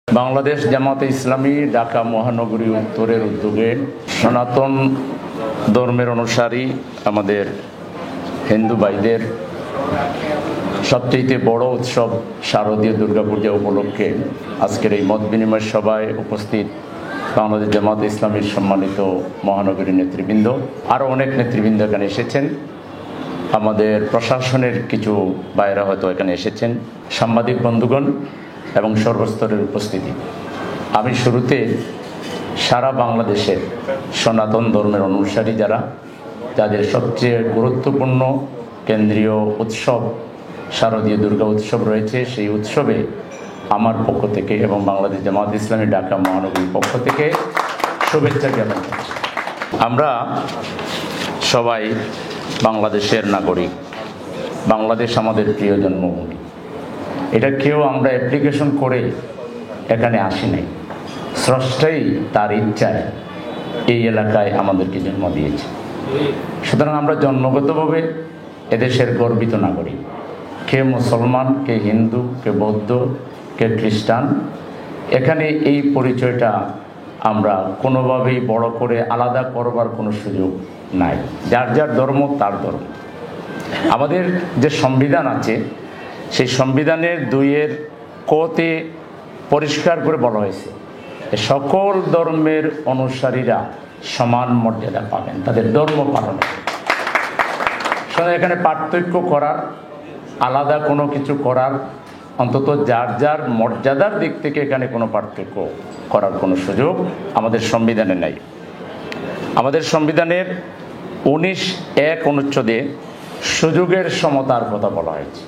বাংলাদেশ জামাতে ইসলামী ঢাকা মহানগরী উত্তরের উদ্যোগে সনাতন ধর্মের অনুসারী আমাদের হিন্দু ভাইদের সবচেয়ে বড় উৎসব শারদীয় দুর্গাপূজা উপলক্ষে আজকের এই মত বিনিময় সভায় উপস্থিত বাংলাদেশ জামাতে ইসলামীর সম্মানিত মহানগরী নেতৃবৃন্দ, আরও অনেক নেতৃবৃন্দ এখানে এসেছেন। আমাদের প্রশাসনের কিছু ভাইয়েরা হয়তো এখানে এসেছেন, সাংবাদিক বন্ধুগণ এবং সর্বস্তরের উপস্থিতি। আমি শুরুতে সারা বাংলাদেশের সনাতন ধর্মের অনুসারী যাদের সবচেয়ে গুরুত্বপূর্ণ কেন্দ্রীয় উৎসব শারদীয় দুর্গা উৎসব রয়েছে, সেই উৎসবে আমার পক্ষ থেকে এবং বাংলাদেশ জামাত ইসলামী ঢাকা মহানগরীর পক্ষ থেকে শুভেচ্ছা জ্ঞাপন করছি। আমরা সবাই বাংলাদেশের নাগরিক। বাংলাদেশ আমাদের প্রিয় জন্মভূমি। এটা কেউ আমরা অ্যাপ্লিকেশন করে এখানে আসি নাই, স্রষ্টাই তার ইচ্ছায় এই এলাকায় আমাদেরকে জন্ম দিয়েছে। সুতরাং আমরা জন্মগতভাবে এদেশের গর্বিত নাগরিক। কে মুসলমান, কে হিন্দু, কে বৌদ্ধ, কে খ্রিস্টান, এখানে এই পরিচয়টা আমরা কোনোভাবেই বড় করে আলাদা করবার কোনো সুযোগ নাই। যার যার ধর্ম তার ধর্ম। আমাদের যে সংবিধান আছে, সেই সংবিধানের 2-এর কতে পরিষ্কার করে বলা হয়েছে সকল ধর্মের অনুসারীরা সমান মর্যাদা পাবেন তাদের ধর্ম পালনে। এখানে পার্থক্য করার, আলাদা কোনো কিছু করার, অন্তত যার যার মর্যাদার দিক থেকে এখানে কোনো পার্থক্য করার কোনো সুযোগ আমাদের সংবিধানে নাই। আমাদের সংবিধানের 19(1) অনুচ্ছেদে সুযোগের সমতার কথা বলা হয়েছে।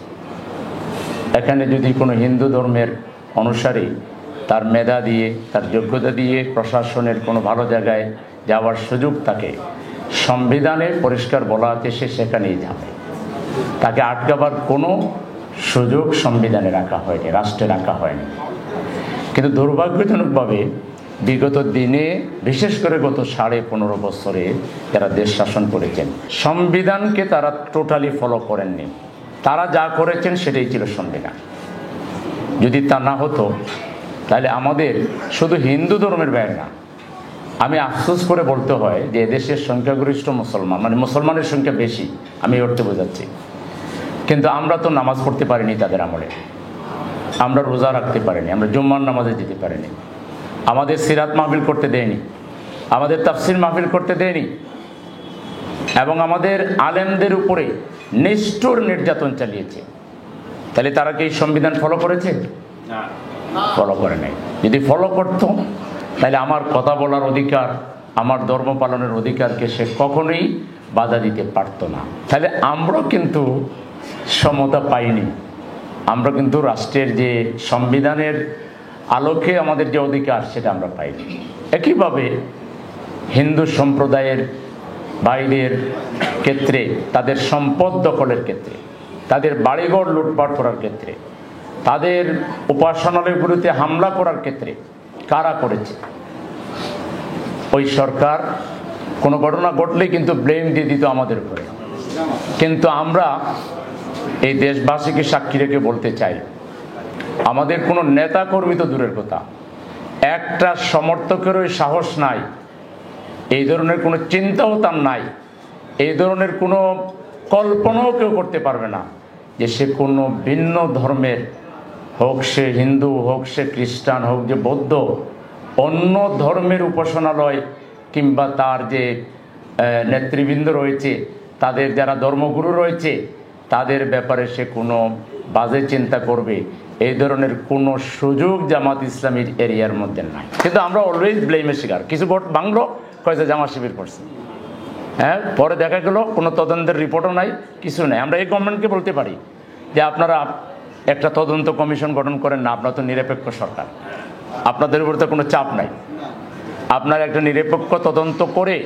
এখানে যদি কোনো হিন্দু ধর্মের অনুসারী তার মেধা দিয়ে, তার যোগ্যতা দিয়ে প্রশাসনের কোনো ভালো জায়গায় যাওয়ার সুযোগ থাকে, সংবিধানে পরিষ্কার বলা আছে সে সেখানেই যাবে। তাকে আটকাবার কোনো সুযোগ সংবিধানে রাখা হয়নি, রাষ্ট্রে রাখা হয়নি। কিন্তু দুর্ভাগ্যজনকভাবে বিগত দিনে, বিশেষ করে গত 15.5 বছরে যারা দেশ শাসন করেছেন, সংবিধানকে তারা টোটালি ফলো করেননি। তারা যা করেছেন সেটাই ছিল সংবিধান। যদি তা না হতো তাহলে আমাদের শুধু হিন্দু ধর্মের বাইরে না, আমি আফসোস করে বলতে হয় যে এদেশের সংখ্যাগরিষ্ঠ মুসলমান, মানে মুসলমানের সংখ্যা বেশি, আমি অর্থে বোঝাচ্ছি, কিন্তু আমরা তো নামাজ পড়তে পারিনি তাদের আমলে, আমরা রোজা রাখতে পারিনি, আমরা জুম্মার নামাজে যেতে পারিনি, আমাদের সিরাত মাহফিল করতে দেয়নি, আমাদের তাফসির মাহফিল করতে দেয়নি, এবং আমাদের আলেমদের উপরে নিষ্ঠুর নির্যাতন চালিয়েছে। তাহলে তারা কি এই সংবিধান ফলো করেছে? ফলো করে নাই। যদি ফলো করত তাহলে আমার কথা বলার অধিকার, আমার ধর্ম পালনের অধিকারকে সে কখনোই বাধা দিতে পারত না। তাহলে আমরা কিন্তু সমতা পাইনি। আমরা কিন্তু রাষ্ট্রের যে সংবিধানের আলোকে আমাদের যে অধিকার সেটা আমরা পাইনি। একইভাবে হিন্দু সম্প্রদায়ের ভাইদের ক্ষেত্রে, তাদের সম্পদ দখলের ক্ষেত্রে, তাদের বাড়িঘর লুটপাট করার ক্ষেত্রে, তাদের উপাসনালয়গুলিতে হামলা করার ক্ষেত্রে কারা করেছে? ওই সরকার কোনো ঘটনা ঘটলেই কিন্তু ব্লেম দিয়ে দিত আমাদের উপরে। কিন্তু আমরা এই দেশবাসীকে সাক্ষী রেখে বলতে চাই, আমাদের কোনো নেতা কর্মী তো দূরের কথা, একটা সমর্থকেরও সাহস নাই, এই ধরনের কোনো চিন্তাও তার নাই, এই ধরনের কোনো কল্পনাও কেউ করতে পারবে না যে সে কোনো ভিন্ন ধর্মের, হোক সে হিন্দু, হোক সে খ্রিস্টান, হোক যে বৌদ্ধ, অন্য ধর্মের উপাসনালয় কিংবা তার যে নেতৃবৃন্দ রয়েছে, তাদের যারা ধর্মগুরু রয়েছে, তাদের ব্যাপারে সে কোনো বাজে চিন্তা করবে, এই ধরনের কোনো সুযোগ জামাত ইসলামীর এরিয়ার মধ্যে নাই। কিন্তু আমরা অলওয়েজ ব্লেমের শিকার। কিছু ভোট ভাঙলো, কয়েছে জামাত শিবির করছে, হ্যাঁ, পরে দেখা গেল কোনো তদন্তের রিপোর্টও নাই, কিছু নেই। আমরা এই গভর্নমেন্টকে বলতে পারি যে আপনারা একটা তদন্ত কমিশন গঠন করেন না, আপনারা তো নিরপেক্ষ সরকার, আপনাদের উপর তো কোনো চাপ নাই, আপনারা একটা নিরপেক্ষ তদন্ত করে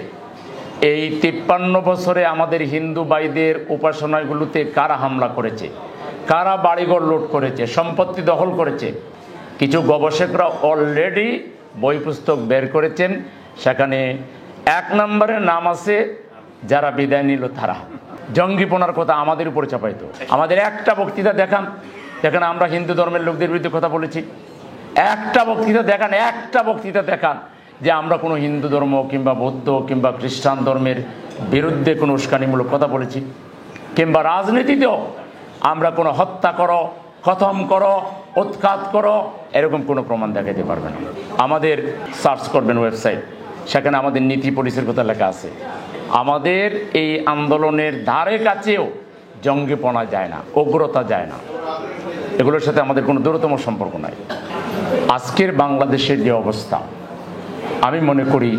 এই 53 বছরে আমাদের হিন্দু ভাইদের উপাসনাগুলোতে কারা হামলা করেছে, কারা বাড়িঘর লুট করেছে, সম্পত্তি দখল করেছে। কিছু গবেষকরা অলরেডি বই পুস্তক বের করেছেন, সেখানে 1 নম্বরের নাম আছে যারা বিদায় নিল তারা। জঙ্গিপনার কথা আমাদের উপরে চাপাইতো। আমাদের একটা বক্তৃতা দেখান যেখানে আমরা হিন্দু ধর্মের লোকদের বিরুদ্ধে কথা বলেছি, একটা বক্তৃতা দেখান যে আমরা কোনো হিন্দু ধর্ম কিংবা বৌদ্ধ কিংবা খ্রিস্টান ধর্মের বিরুদ্ধে কোনো উস্কানিমূলক কথা বলেছি, কিংবা রাজনীতিতেও আমরা কোনো হত্যা করো, খতম করো, উৎখাত করো এরকম কোনো প্রমাণ দেখাতে পারবে না। আমাদের সার্চ করবেন ওয়েবসাইট, সেখানে আমাদের নীতি পলিসির কথা লেখা আছে। আমাদের এই আন্দোলনের ধারে কাছেও জঙ্গিপনা যায় না, উগ্রতা যায় না, এগুলোর সাথে আমাদের কোনো দূরতম সম্পর্ক নাই। আজকের বাংলাদেশের যে অবস্থা, আমি মনে করি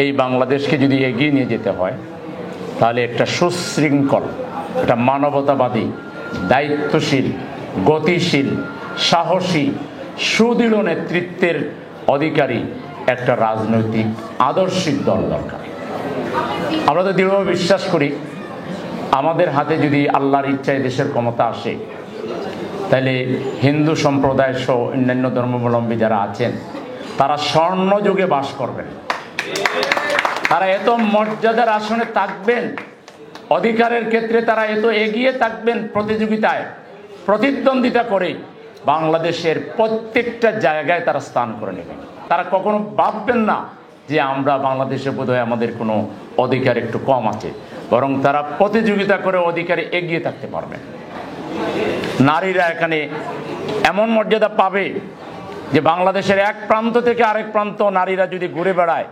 এই বাংলাদেশকে যদি এগিয়ে নিয়ে যেতে হয় তাহলে একটা সুশৃঙ্খল, একটা মানবতাবাদী, দায়িত্বশীল, গতিশীল, সাহসী, সুদৃঢ় নেতৃত্বের অধিকারী একটা রাজনৈতিক আদর্শিক দল দরকার। আমরা তো দৃঢ়ভাবে বিশ্বাস করি আমাদের হাতে যদি আল্লাহর ইচ্ছায় দেশের ক্ষমতা আসে তাহলে হিন্দু সম্প্রদায় সহ অন্যান্য ধর্মাবলম্বী যারা আছেন তারা স্বর্ণযুগে বাস করবেন, তারা এত মর্যাদার আসনে থাকবেন, অধিকারের ক্ষেত্রে তারা এত এগিয়ে থাকবেন, প্রতিযোগিতায় প্রতিদ্বন্দ্বিতা করে বাংলাদেশের প্রত্যেকটা জায়গায় তারা স্থান করে নেবেন। তারা কখনো ভাববেন না যে আমরা বাংলাদেশে বোধহয় আমাদের কোনো অধিকার একটু কম আছে, বরং তারা প্রতিযোগিতা করে অধিকারে এগিয়ে থাকতে পারবেন। নারীরা এখানে এমন মর্যাদা পাবে যে বাংলাদেশের এক প্রান্ত থেকে আরেক প্রান্ত নারীরা যদি ঘুরে বেড়ায়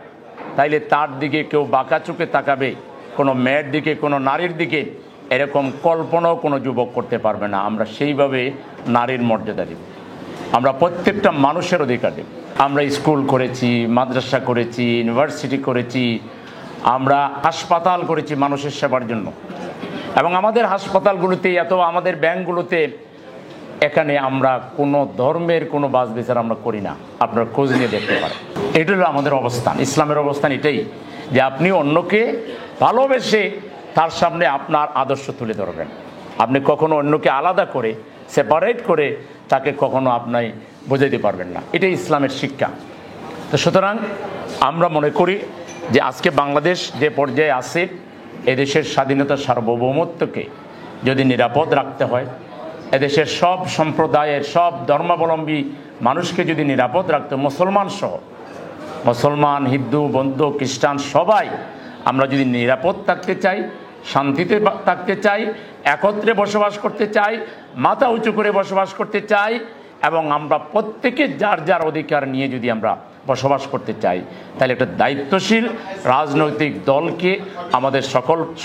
তাইলে তার দিকে কেউ বাঁকা চোখে তাকাবে, কোনো মেয়ের দিকে, কোনো নারীর দিকে এরকম কল্পনাও কোনো যুবক করতে পারবে না। আমরা সেইভাবে নারীর মর্যাদা দেব, আমরা প্রত্যেকটা মানুষের অধিকার দেব। আমরা স্কুল করেছি, মাদ্রাসা করেছি, ইউনিভার্সিটি করেছি, আমরা হাসপাতাল করেছি মানুষের সেবার জন্য, এবং আমাদের হাসপাতালগুলোতে অথবা আমাদের ব্যাংকগুলোতে এখানে আমরা কোনো ধর্মের কোনো বাছ বিচার আমরা করি না। আপনারা খোঁজ নিয়ে দেখতে পারেন। এটা হলো আমাদের অবস্থান, ইসলামের অবস্থান এটাই যে আপনি অন্যকে ভালোবেসে তার সামনে আপনার আদর্শ তুলে ধরবেন। আপনি কখনো অন্যকে আলাদা করে, সেপারেট করে তাকে কখনো আপনি বোঝাইতে পারবেন না। এটাই ইসলামের শিক্ষা। তো সুতরাং আমরা মনে করি যে আজকে বাংলাদেশ যে পর্যায়ে আছে, এদেশের স্বাধীনতা সার্বভৌমত্বকে যদি নিরাপদ রাখতে হয়, এদেশের সব সম্প্রদায়ের, সব ধর্মাবলম্বী মানুষকে যদি নিরাপদ রাখতে, মুসলমান সহ, মুসলমান, হিন্দু, বৌদ্ধ, খ্রিস্টান সবাই আমরা যদি নিরাপদ থাকতে চাই, শান্তিতে থাকতে চাই, একত্রে বসবাস করতে চাই, মাথা উঁচু করে বসবাস করতে চাই, এবং আমরা প্রত্যেকে যার যার অধিকার নিয়ে যদি আমরা বসবাস করতে চাই, তাহলে একটা দায়িত্বশীল রাজনৈতিক দলকে আমাদের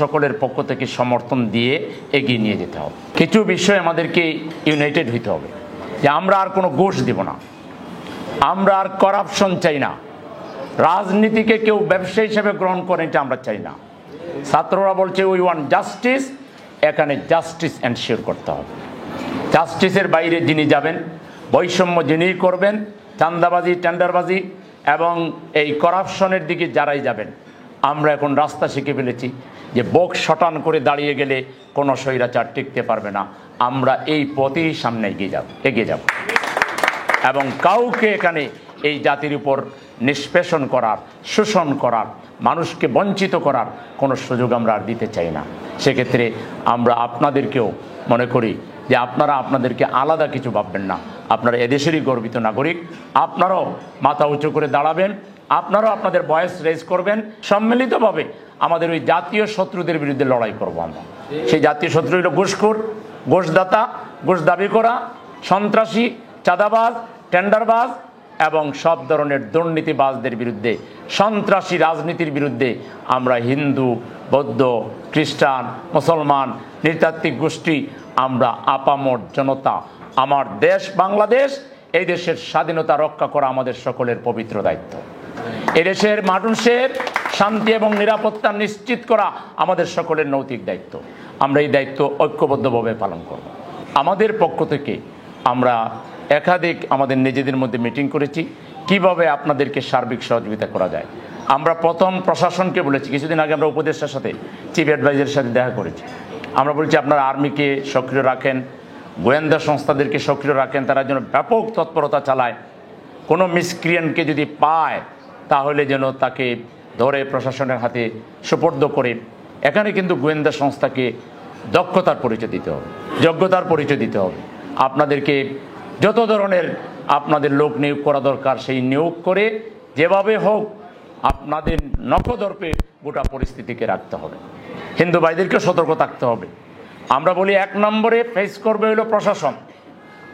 সকলের পক্ষ থেকে সমর্থন দিয়ে এগিয়ে নিয়ে যেতে হবে। কিছু বিষয়ে আমাদেরকে ইউনাইটেড হইতে হবে যে আমরা আর কোনো ঘুষ দেব না, আমরা আর করাপশন চাই না, রাজনীতিকে কেউ ব্যবসা হিসেবে গ্রহণ করে এটা আমরা চাই না। ছাত্ররা বলছে উই ওয়ান্ট জাস্টিস, এখানে জাস্টিস এনশিওর করতে হবে। জাস্টিসের বাইরে যিনি যাবেন, বৈষম্য যিনি করবেন, চাঁদাবাজি, টেন্ডারবাজি এবং এই করাপশনের দিকে যারাই যাবেন, আমরা এখন রাস্তা শিখে ফেলেছি যে বুক শটান করে দাঁড়িয়ে গেলে কোনো স্বৈরাচার টিকতে পারবে না। আমরা এই পথেই সামনে এগিয়ে যাব এবং কাউকে এখানে এই জাতির উপর নিষ্পেষণ করার, শোষণ করার, মানুষকে বঞ্চিত করার কোনো সুযোগ আমরা আর দিতে চাই না। সেক্ষেত্রে আমরা আপনাদেরকেও মনে করি যে আপনারা আপনাদেরকে আলাদা কিছু ভাববেন না, আপনারা এদেশেরই গর্বিত নাগরিক, আপনারাও মাথা উঁচু করে দাঁড়াবেন, আপনারাও আপনাদের ভয়েস রেজ করবেন, সম্মিলিতভাবে আমাদের ওই জাতীয় শত্রুদের বিরুদ্ধে লড়াই করবো আমরা। সেই জাতীয় শত্রু হলো ঘুষখোর, ঘুষদাতা, ঘুষ দাবি করা, সন্ত্রাসী, চাঁদাবাজ, টেন্ডারবাজ এবং সব ধরনের দুর্নীতিবাজদের বিরুদ্ধে, সন্ত্রাসী রাজনীতির বিরুদ্ধে আমরা হিন্দু, বৌদ্ধ, খ্রিস্টান, মুসলমান, নৃতাত্ত্বিক গোষ্ঠী, আমরা আপামর জনতা, আমার দেশ বাংলাদেশ, এই দেশের স্বাধীনতা রক্ষা করা আমাদের সকলের পবিত্র দায়িত্ব। এদেশের মানুষের শান্তি এবং নিরাপত্তা নিশ্চিত করা আমাদের সকলের নৈতিক দায়িত্ব। আমরা এই দায়িত্ব ঐক্যবদ্ধভাবে পালন করব। আমাদের পক্ষ থেকে আমরা একাধিক আমাদের নিজেদের মধ্যে মিটিং করেছি কিভাবে আপনাদেরকে সার্বিক সহযোগিতা করা যায়। আমরা প্রথম প্রশাসনকে বলেছি, কিছুদিন আগে আমরা উপদেষ্টার সাথে, চিফ অ্যাডভাইজারের সাথে দেখা করেছি। আমরা বলছি আপনারা আর্মিকে সক্রিয় রাখেন, গোয়েন্দা সংস্থাদেরকে সক্রিয় রাখেন, তারা যেন ব্যাপক তৎপরতা চালায়, কোনো মিসক্রিয়েন্টকে যদি পায় তাহলে যেন তাকে ধরে প্রশাসনের হাতে সুপর্দ করে। এখানে কিন্তু গোয়েন্দা সংস্থাকে দক্ষতার পরিচয় দিতে হবে, যোগ্যতার পরিচয় দিতে হবে। আপনাদেরকে যত ধরনের আপনাদের লোক নিয়োগ করা দরকার সেই নিয়োগ করে যেভাবে হোক আপনাদের নখদর্পে গোটা পরিস্থিতিকে রাখতে হবে। হিন্দু ভাইদেরকেও সতর্ক থাকতে হবে। আমরা বলি 1 নম্বরে ফেস করবে হলো প্রশাসন।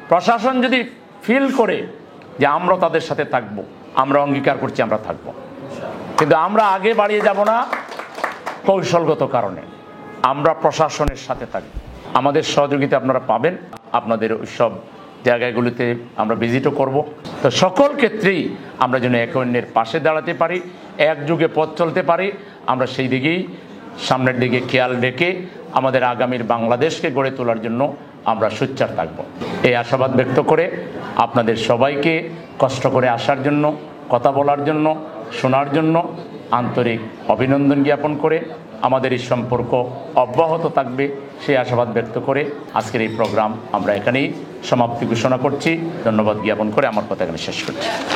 প্রশাসন যদি ফিল করে যে আমরা তাদের সাথে থাকবো, আমরা অঙ্গীকার করছি আমরা থাকবো, কিন্তু আমরা আগে বাড়িয়ে যাব না কৌশলগত কারণে। আমরা প্রশাসনের সাথে থাকবো, আমাদের সহযোগিতা আপনারা পাবেন। আপনাদের সব জায়গাগুলিতে আমরা ভিজিটও করব। তো সকল ক্ষেত্রেই আমরা যেন একে অন্যের পাশে দাঁড়াতে পারি, একযোগে পথ চলতে পারি, আমরা সেই দিকেই সামনের দিকে খেয়াল রেখে আমাদের আগামীর বাংলাদেশকে গড়ে তোলার জন্য আমরা সোচ্চার থাকব। এই আশাবাদ ব্যক্ত করে আপনাদের সবাইকে কষ্ট করে আসার জন্য, কথা বলার জন্য, শোনার জন্য আন্তরিক অভিনন্দন জ্ঞাপন করে আমাদের এই সম্পর্ক অব্যাহত থাকবে সেই আশাবাদ ব্যক্ত করে আজকের এই প্রোগ্রাম আমরা এখানেই সমাপ্তি ঘোষণা করছি। ধন্যবাদ জ্ঞাপন করে আমার কথা এখানে শেষ করছি।